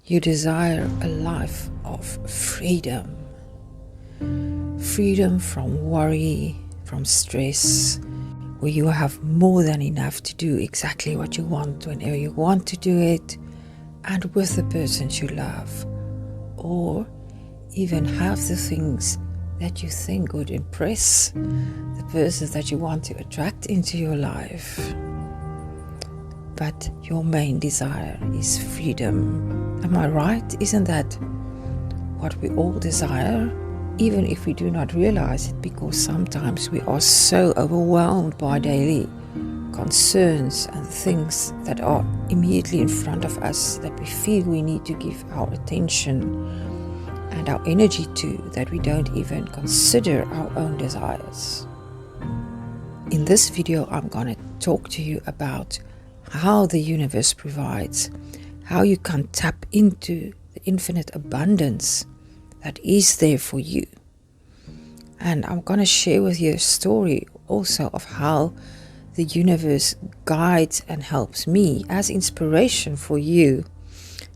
You desire a life of freedom. Freedom from worry, from stress, where you have more than enough to do exactly what you want whenever you want to do it, and with the persons you love, or even have the things that you think would impress the persons that you want to attract into your life. But your main desire is freedom. Am I right? Isn't that what we all desire? Even if we do not realize it, because sometimes we are so overwhelmed by daily concerns and things that are immediately in front of us that we feel we need to give our attention and our energy to, that we don't even consider our own desires. In this video, I'm going to talk to you about how the universe provides, how you can tap into the infinite abundance that is there for you. And I'm going to share with you a story also of how the universe guides and helps me as inspiration for you.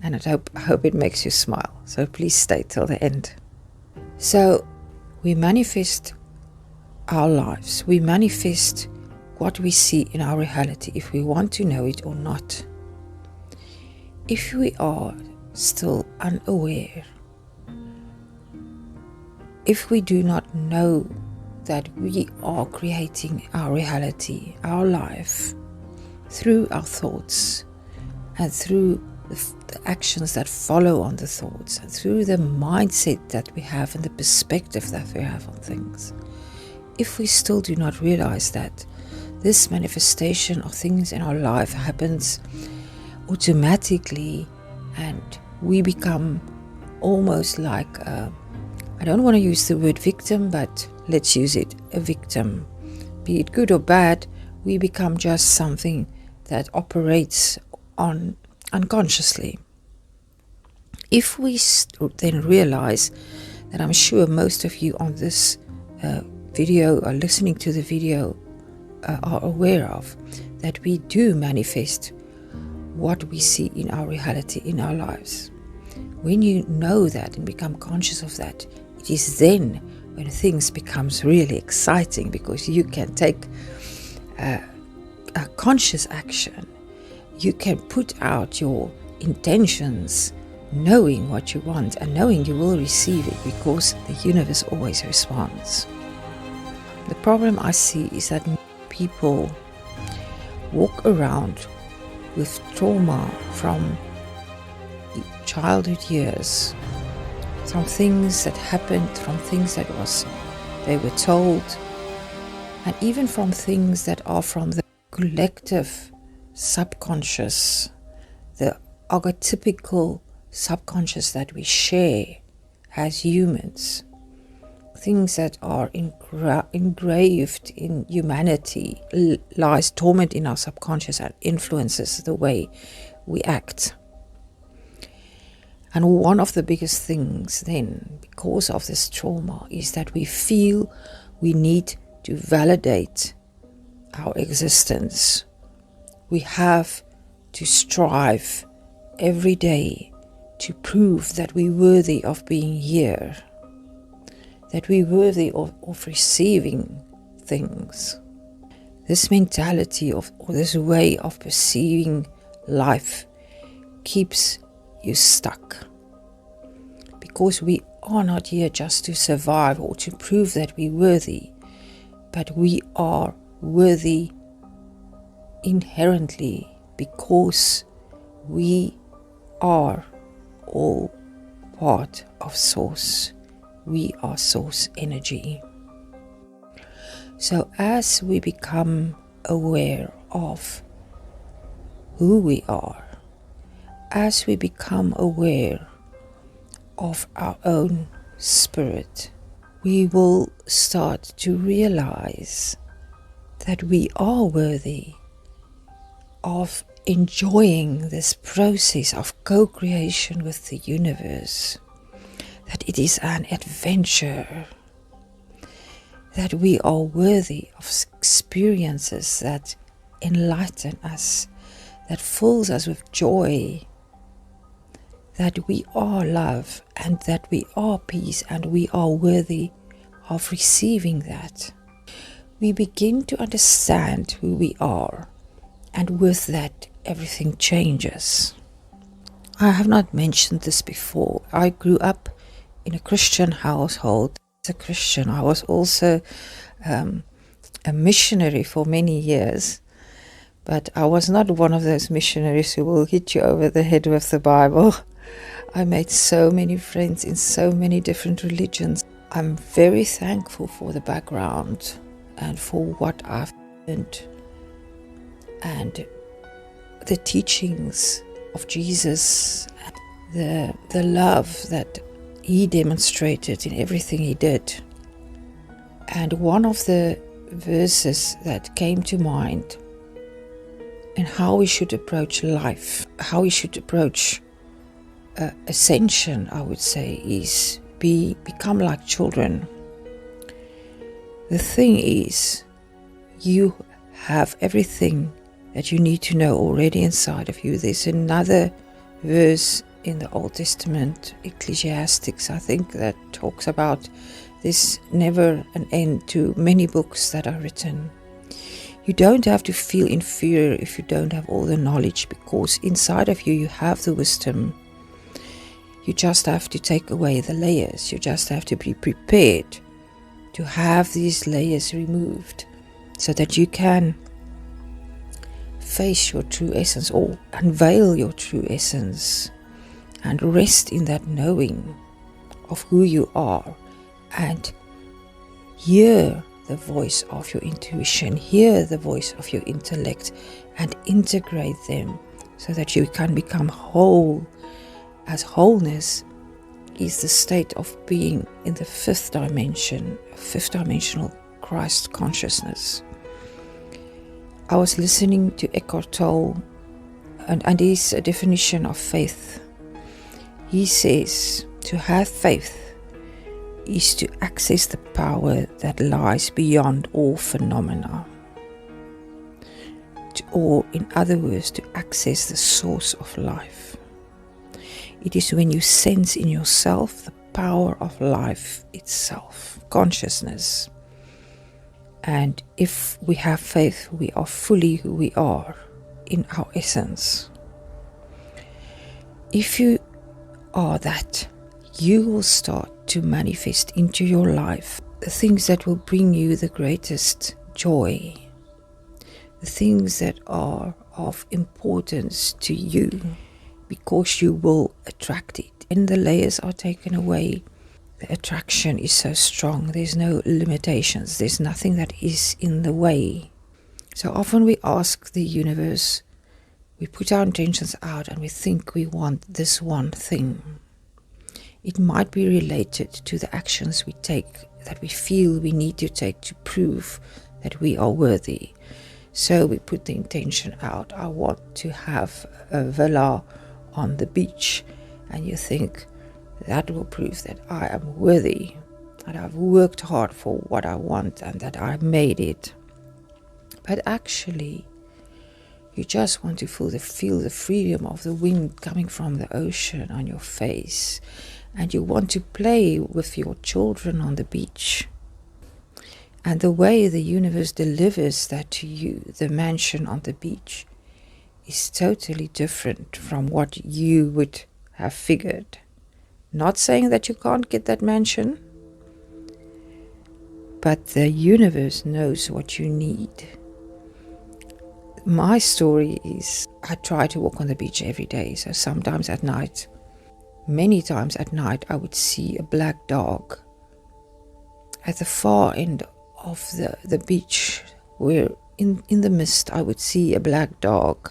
And I hope it makes you smile. So please stay till the end. So we manifest our lives. We manifest what we see in our reality, if we want to know it or not. If we are still unaware, if we do not know that we are creating our reality, our life, through our thoughts and through the actions that follow on the thoughts, and through the mindset that we have and the perspective that we have on things, if we still do not realize that this manifestation of things in our life happens automatically, and we become almost like I don't want to use the word victim, but let's use it, a victim. Be it good or bad, we become just something that operates on unconsciously. If we then realize that, I'm sure most of you on this video or listening to the video are aware of, that we do manifest what we see in our reality, in our lives. When you know that and become conscious of that, it is then when things becomes really exciting, because you can take a conscious action. You can put out your intentions, knowing what you want and knowing you will receive it, because the universe always responds. The problem I see is that people walk around with trauma from childhood years, from things that happened, from things that they were told, and even from things that are from the collective subconscious, the archetypical subconscious that we share as humans. Things that are engraved in humanity, lies dormant in our subconscious and influences the way we act. And one of the biggest things then, because of this trauma, is that we feel we need to validate our existence. We have to strive every day to prove that we're worthy of being here, that we're worthy of receiving things. This mentality or this way of perceiving life keeps you stuck, because we are not here just to survive or to prove that we're worthy, but we are worthy inherently, because we are all part of Source. We are Source energy. So as we become aware of who we are, as we become aware of our own spirit, we will start to realize that we are worthy of enjoying this process of co-creation with the universe, that it is an adventure, that we are worthy of experiences that enlighten us, that fills us with joy, that we are love and that we are peace and we are worthy of receiving that, we begin to understand who we are, and with that everything changes. I have not mentioned this before. I grew up in a Christian household. As a Christian, I was also a missionary for many years, but I was not one of those missionaries who will hit you over the head with the Bible. I made so many friends in so many different religions. I'm very thankful for the background and for what I've learned and the teachings of Jesus, the love that he demonstrated in everything he did. And one of the verses that came to mind and how we should approach life, how we should approach ascension, I would say, is become like children. The thing is, you have everything that you need to know already inside of you. There's another verse in the Old Testament, Ecclesiastes, I think, that talks about there's never an end to many books that are written. You don't have to feel inferior if you don't have all the knowledge, because inside of you, you have the wisdom. You just have to take away the layers. You just have to be prepared to have these layers removed so that you can face your true essence or unveil your true essence and rest in that knowing of who you are and hear the voice of your intuition, hear the voice of your intellect and integrate them so that you can become whole, as wholeness is the state of being in the fifth dimensional Christ consciousness. I was listening to Eckhart Tolle and his definition of faith. He says to have faith is to access the power that lies beyond all phenomena. Or in other words, to access the source of life. It is when you sense in yourself the power of life itself, consciousness. And if we have faith, we are fully who we are in our essence. If you are that, you will start to manifest into your life the things that will bring you the greatest joy, the things that are of importance to you, because you will attract it. And the layers are taken away. The attraction is so strong. There's no limitations. There's nothing that is in the way. So often we ask the universe, we put our intentions out and we think we want this one thing. It might be related to the actions we take, that we feel we need to take to prove that we are worthy. So we put the intention out. I want to have a villa on the beach. And you think that will prove that I am worthy, that I've worked hard for what I want and that I made it. But actually, you just want to feel the freedom of the wind coming from the ocean on your face. And you want to play with your children on the beach. And the way the universe delivers that to you, the mansion on the beach, is totally different from what you would have figured. Not saying that you can't get that mansion, but the universe knows what you need. My story is I try to walk on the beach every day, so sometimes at night, many times at night, I would see a black dog at the far end of the beach, where in the mist I would see a black dog.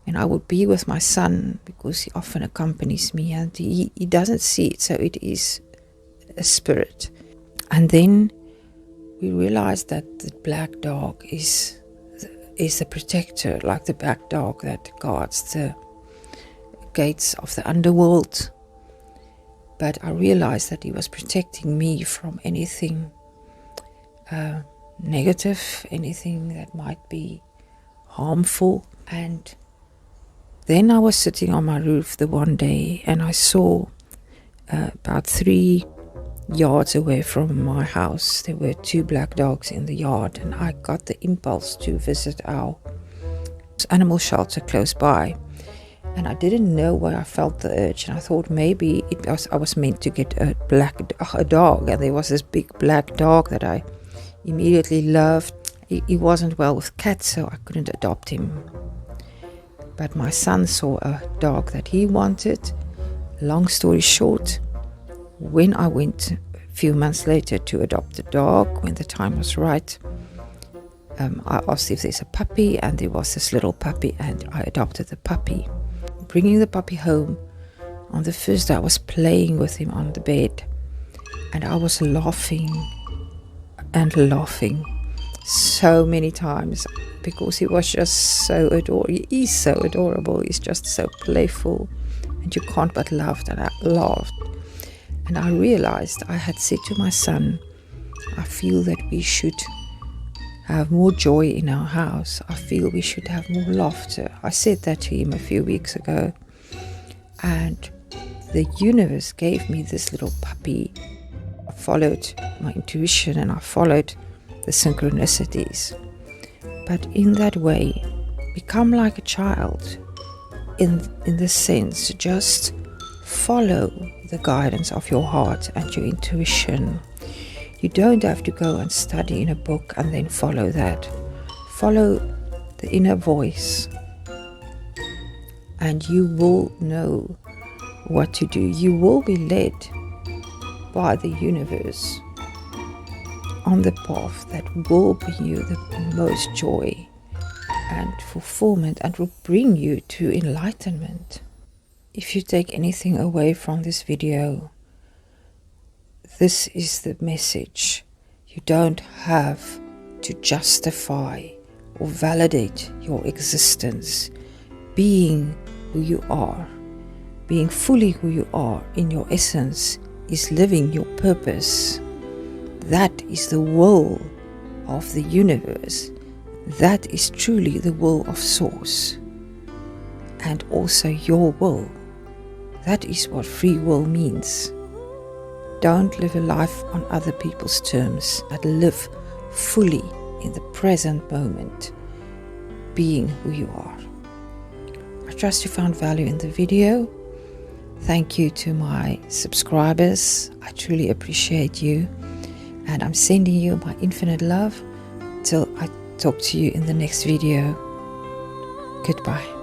And I would be with my son, because he often accompanies me, and he doesn't see it, so it is a spirit. And then we realized that the black dog is the protector, like the black dog that guards the gates of the underworld. But I realized that he was protecting me from anything negative, anything that might be harmful. And Then I was sitting on my roof the one day, and I saw about 3 yards away from my house, there were 2 black dogs in the yard, and I got the impulse to visit our animal shelter close by. And I didn't know why I felt the urge, and I thought maybe I was meant to get a dog, and there was this big black dog that I immediately loved. He wasn't well with cats, so I couldn't adopt him. But my son saw a dog that he wanted. Long story short, when I went a few months later to adopt the dog, when the time was right, I asked if there's a puppy, and there was this little puppy, and I adopted the puppy. Bringing the puppy home, on the first day I was playing with him on the bed, and I was laughing and laughing so many times because he was just so adorable. He is so adorable. He's just so playful, and you can't but laugh. And I laughed, and I realized I had said to my son, I feel that we should have more joy in our house. I feel we should have more laughter. I said that to him a few weeks ago, and the universe gave me this little puppy. I followed my intuition, and I followed the synchronicities. But in that way, become like a child, in the sense, just follow the guidance of your heart and your intuition. You don't have to go and study in a book and then follow that. Follow the inner voice, and you will know what to do. You will be led by the universe on the path that will bring you the most joy and fulfillment, and will bring you to enlightenment. If you take anything away from this video, this is the message. You don't have to justify or validate your existence. Being who you are, being fully who you are in your essence, is living your purpose. That is the will of the universe. That is truly the will of Source, and also your will. That is what free will means. Don't live a life on other people's terms, but live fully in the present moment, being who you are. I trust you found value in the video. Thank you to my subscribers. I truly appreciate you, and I'm sending you my infinite love till I talk to you in the next video. Goodbye.